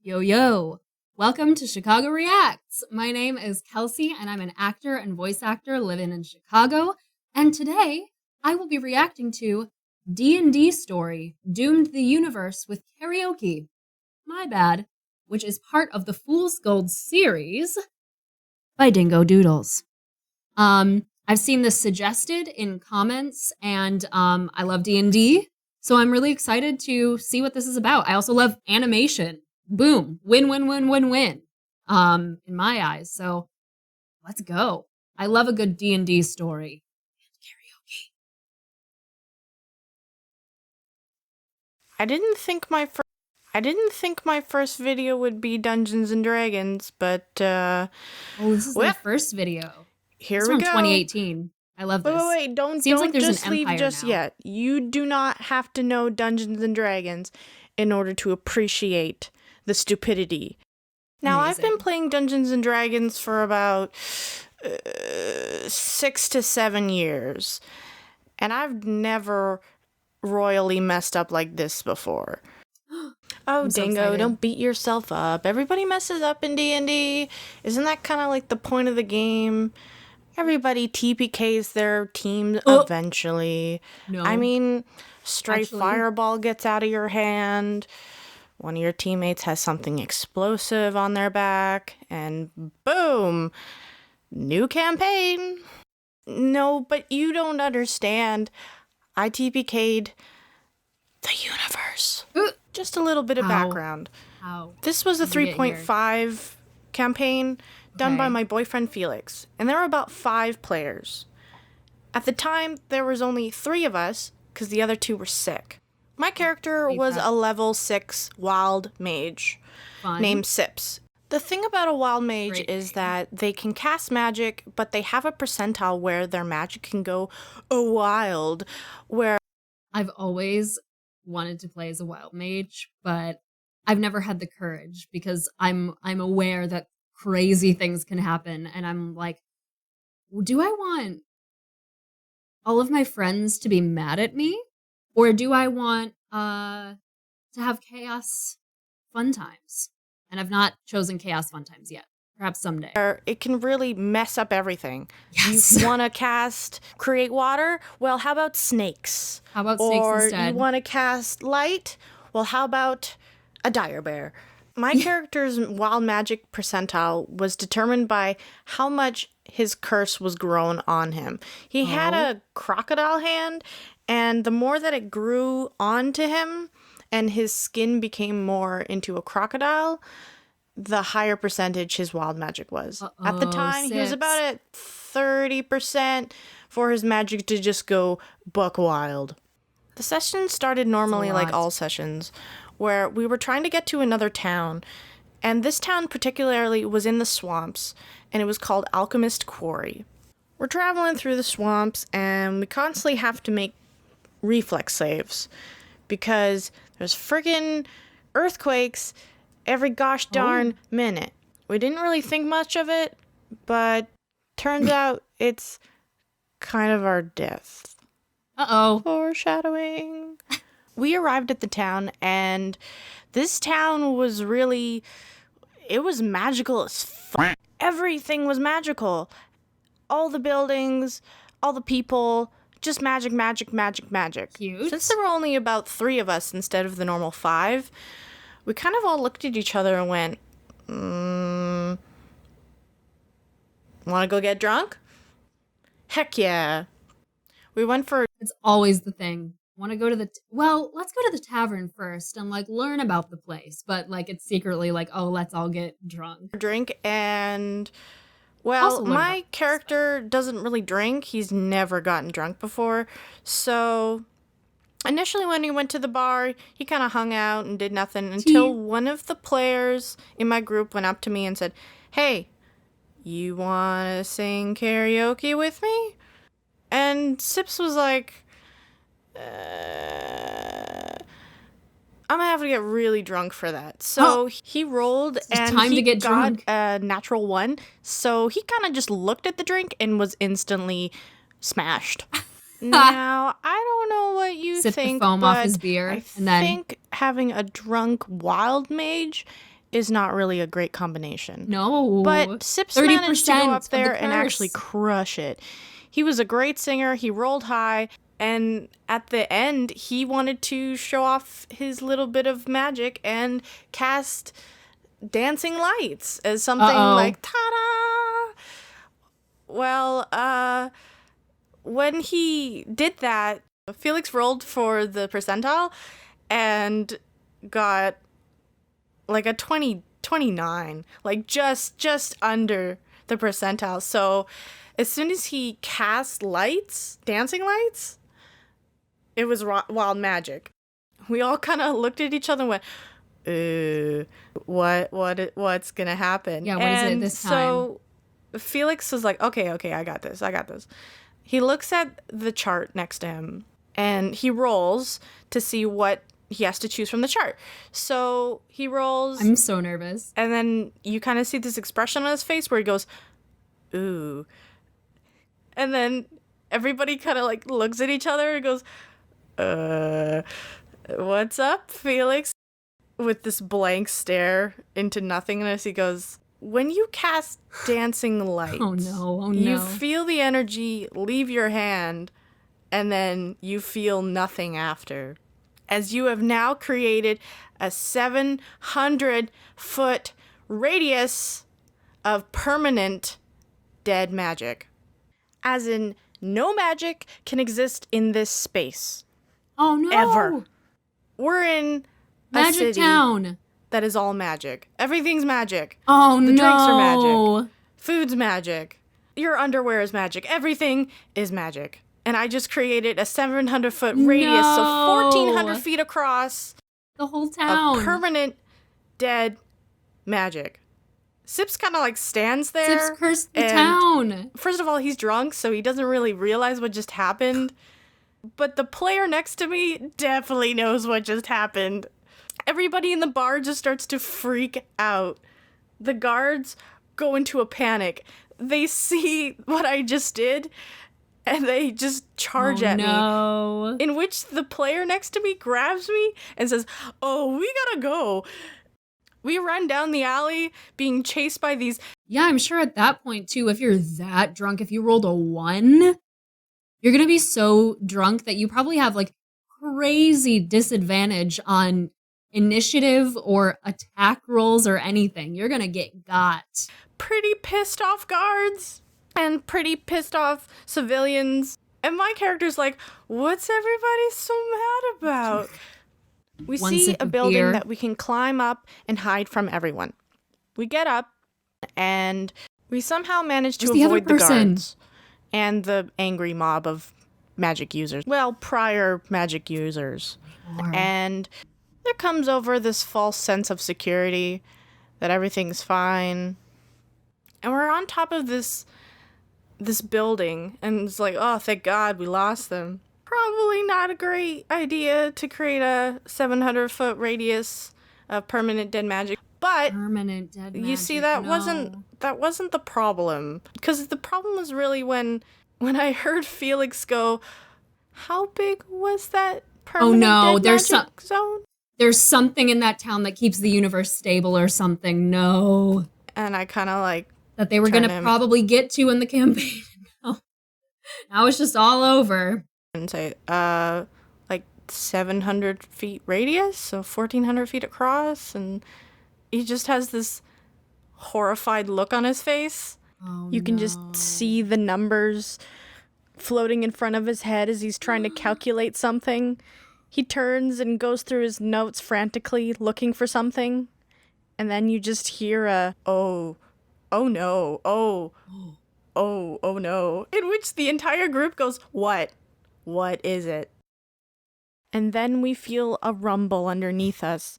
Yo, yo. Welcome to Chicago Reacts. My name is Kelsey, and I'm an actor and voice actor living in Chicago. And today, I will be reacting to D&D Story, Doomed the Universe with Karaoke. My bad, which is part of the Fool's Gold series by Dingo Doodles. I've seen this suggested in comments, and I love D&D, so I'm really excited to see what this is about. I also love animation. Boom. Win, win, win, win, win. In my eyes. So let's go. I love a good D&D story. Karaoke. I didn't think my first video would be Dungeons and Dragons, but this is my first video. Here it's we from go. 2018. I love this. Wait, don't just leave just yet. You do not have to know Dungeons and Dragons in order to appreciate the stupidity. Now, Amazing. I've been playing Dungeons and Dragons for about 6 to 7 years, and I've never royally messed up like this before. Oh, Dingo, don't beat yourself up. Everybody messes up in D&D. Isn't that kind of like the point of the game? Everybody TPKs their team eventually. No. I mean, stray fireball gets out of your hand. One of your teammates has something explosive on their back, and boom, new campaign. No, but you don't understand. I TPK'd the universe. Just a little bit of background. How? This was a 3.5 campaign done by my boyfriend Felix, and there were about 5 players. At the time, there was only 3 of us, because the other 2 were sick. My character was a level 6 wild mage named Sips. The thing about a wild mage is that they can cast magic, but they have a percentile where their magic can go wild, where I've always wanted to play as a wild mage, but I've never had the courage because I'm aware that crazy things can happen, and I'm like, do I want all of my friends to be mad at me? Or do I want to have chaos fun times? And I've not chosen chaos fun times yet. Perhaps someday. It can really mess up everything. Yes. You want to create water? Well, how about snakes? How about snakes instead? Or you want to cast light? Well, how about a dire bear? My character's wild magic percentile was determined by how much his curse was grown on him. He had a crocodile hand, and the more that it grew onto him and his skin became more into a crocodile, the higher percentage his wild magic was. At the time, he was about at 30% for his magic to just go buck wild. The session started normally like all sessions, where we were trying to get to another town, and this town particularly was in the swamps, and it was called Alchemist Quarry. We're traveling through the swamps, and we constantly have to make reflex saves, because there's friggin' earthquakes every gosh darn minute. We didn't really think much of it, but turns out it's kind of our death. Foreshadowing. We arrived at the town, and this town was it was magical as fuck. Everything was magical. All the buildings, all the people, just magic, magic, magic, magic. Cute. Since there were only about 3 of us instead of the normal 5, we kind of all looked at each other and went, want to go get drunk? Heck yeah. We went for... It's always the thing. Want to go to let's go to the tavern first and learn about the place. But it's secretly let's all get drunk. Drink, and my character doesn't really drink. He's never gotten drunk before. So initially when he went to the bar, he kind of hung out and did nothing until one of the players in my group went up to me and said, "Hey, you want to sing karaoke with me?" And Sips was like, I'm gonna have to get really drunk for that. So he rolled and he got a natural 1. So he kind of just looked at the drink and was instantly smashed. Now, I don't know what you think, the foam off his beer, I think having a drunk wild mage is not really a great combination. No. But Sips managed to go up 30% there of the and curse. actually crush it. He was a great singer. He rolled high. And at the end, he wanted to show off his little bit of magic and cast dancing lights as something like, ta-da! Well, when he did that, Felix rolled for the percentile and got like a 29, like just under the percentile. So as soon as he cast lights, dancing lights, it was wild magic. We all kind of looked at each other and went, what's gonna happen? Yeah, what is it this time? So Felix was like, okay, I got this. He looks at the chart next to him and he rolls to see what he has to choose from the chart. So he rolls. I'm so nervous. And then you kind of see this expression on his face where he goes, ooh. And then everybody kind of like looks at each other and goes, what's up, Felix? With this blank stare into nothingness, he goes, when you cast dancing lights, Oh no. you feel the energy leave your hand and then you feel nothing after. As you have now created a 700-foot radius of permanent dead magic. As in, no magic can exist in this space. Oh no. Ever. We're in a Magic city Town. that is all magic. Everything's magic. Oh The no. drinks are magic. Food's magic. Your underwear is magic. Everything is magic. And I just created a 700-foot radius, so 1,400 feet across, The whole town. of permanent dead magic. Sips kind of like stands there. Sips cursed the and town. First of all, he's drunk, so he doesn't really realize what just happened. But the player next to me definitely knows what just happened. Everybody in the bar just starts to freak out. The guards go into a panic. They see what I just did, and they just charge at me. In which the player next to me grabs me and says, oh, we gotta go. We run down the alley being chased by these. Yeah, I'm sure at that point, too, if you're that drunk, if you rolled a 1, you're going to be so drunk that you probably have like crazy disadvantage on initiative or attack rolls or anything. You're going to get got. Pretty pissed off guards and pretty pissed off civilians. And my character's like, what's everybody so mad about? We see a building that we can climb up and hide from everyone. We get up and we somehow manage to avoid the guards and the angry mob of magic users. Well, prior magic users. And there comes over this false sense of security that everything's fine. And we're on top of this building and it's like, oh, thank God we lost them. Probably not a great idea to create a 700-foot radius of permanent dead magic. But permanent dead magic. You see, that wasn't the problem. Because the problem was really when I heard Felix go, how big was that permanent dead magic zone? There's something in that town that keeps the universe stable or something. No. And I kind of like that they were going to probably get to in the campaign. Now it's just all over. And say, like 700 feet radius, so 1,400 feet across, and he just has this horrified look on his face. You can just see the numbers floating in front of his head as he's trying to calculate something. He turns and goes through his notes frantically, looking for something, and then you just hear a, oh no, oh no, in which the entire group goes, what? What is it? And then we feel a rumble underneath us.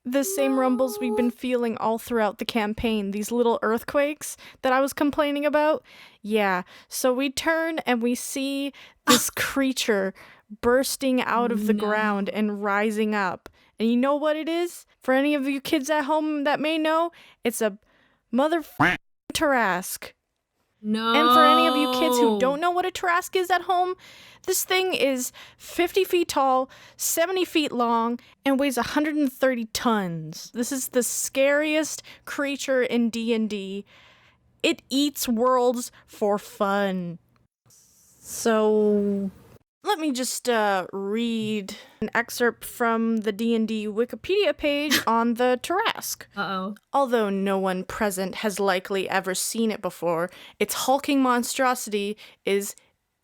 The same rumbles we've been feeling all throughout the campaign, these little earthquakes that I was complaining about. Yeah, so we turn and we see this creature bursting out of the ground and rising up. And you know what it is? For any of you kids at home that may know, it's a mother Tarrasque. No. And for any of you kids who don't know what a Tarrasque is at home, this thing is 50 feet tall, 70 feet long, and weighs 130 tons. This is the scariest creature in D&D. It eats worlds for fun. So let me just read an excerpt from the D&D Wikipedia page on the Tarrasque. Uh-oh. Although no one present has likely ever seen it before, its hulking monstrosity is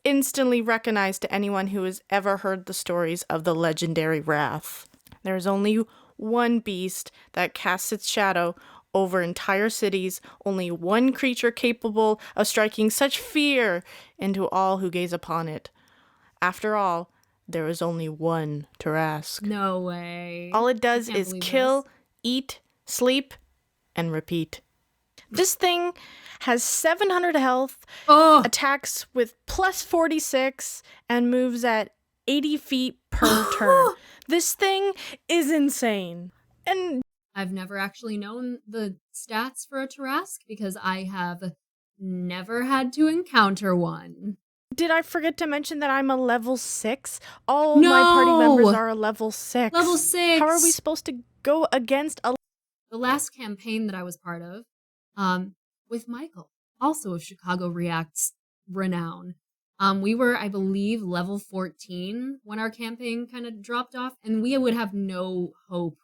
instantly recognized to anyone who has ever heard the stories of the legendary Wrath. There is only one beast that casts its shadow over entire cities, only one creature capable of striking such fear into all who gaze upon it. After all, there is only one Tarrasque. No way. All it does Can't is believe kill, this. eat, sleep, and repeat. This thing has 700 health, Oh. attacks with plus 46, and moves at 80 feet per turn. This thing is insane. And I've never actually known the stats for a Tarrasque because I have never had to encounter one. did I forget to mention that I'm a level 6? All my party members are a level 6. Level 6. How are we supposed to go against a... The last campaign that I was part of, with Michael, also of Chicago Reacts renown. We were, I believe, level 14 when our campaign kind of dropped off, and we would have no hope,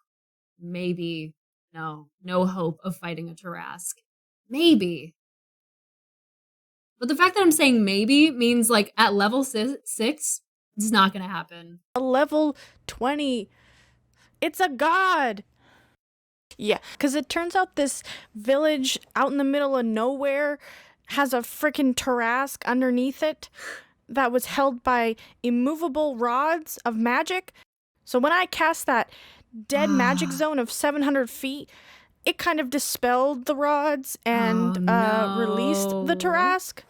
no hope of fighting a Tarrasque. Maybe. But the fact that I'm saying maybe means, like, at level 6, it's not gonna happen. A level 20. It's a god. Yeah, because it turns out this village out in the middle of nowhere has a freaking Tarrasque underneath it that was held by immovable rods of magic. So when I cast that dead magic zone of 700 feet, it kind of dispelled the rods and released the Tarrasque.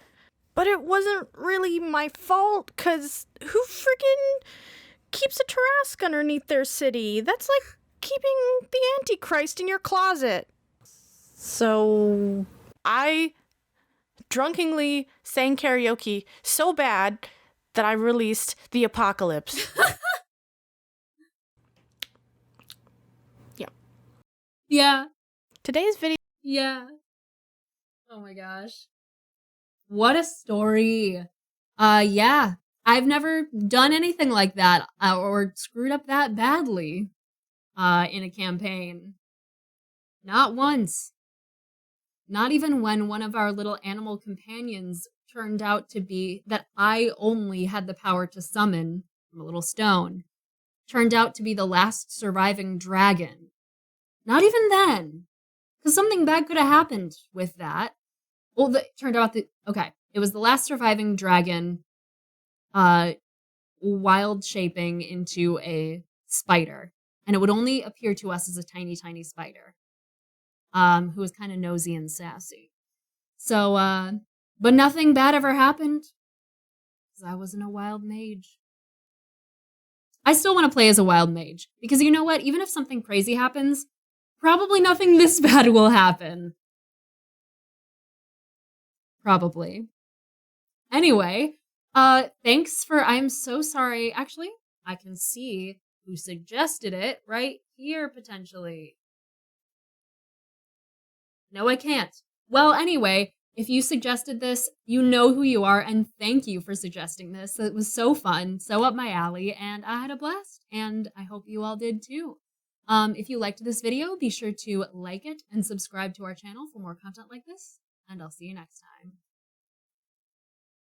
But it wasn't really my fault, because who freaking keeps a Tarrasque underneath their city? That's like keeping the Antichrist in your closet. So I drunkenly sang karaoke so bad that I released the apocalypse. Yeah. Today's video... Yeah. Oh my gosh. What a story. Yeah. I've never done anything like that or screwed up that badly in a campaign. Not once. Not even when one of our little animal companions turned out to be that I only had the power to summon from a little stone. Turned out to be the last surviving dragon. Not even then. Because something bad could have happened with that. Well, it turned out that, okay, it was the last surviving dragon wild shaping into a spider. And it would only appear to us as a tiny, tiny spider who was kind of nosy and sassy. So, but nothing bad ever happened because I wasn't a wild mage. I still want to play as a wild mage because you know what? Even if something crazy happens, probably nothing this bad will happen. Probably. Anyway, thanks for, I'm so sorry. Actually, I can see who suggested it right here, potentially. No, I can't. Well, anyway, if you suggested this, you know who you are, and thank you for suggesting this. It was so fun, so up my alley, and I had a blast, and I hope you all did too. If you liked this video, be sure to like it and subscribe to our channel for more content like this, and I'll see you next time.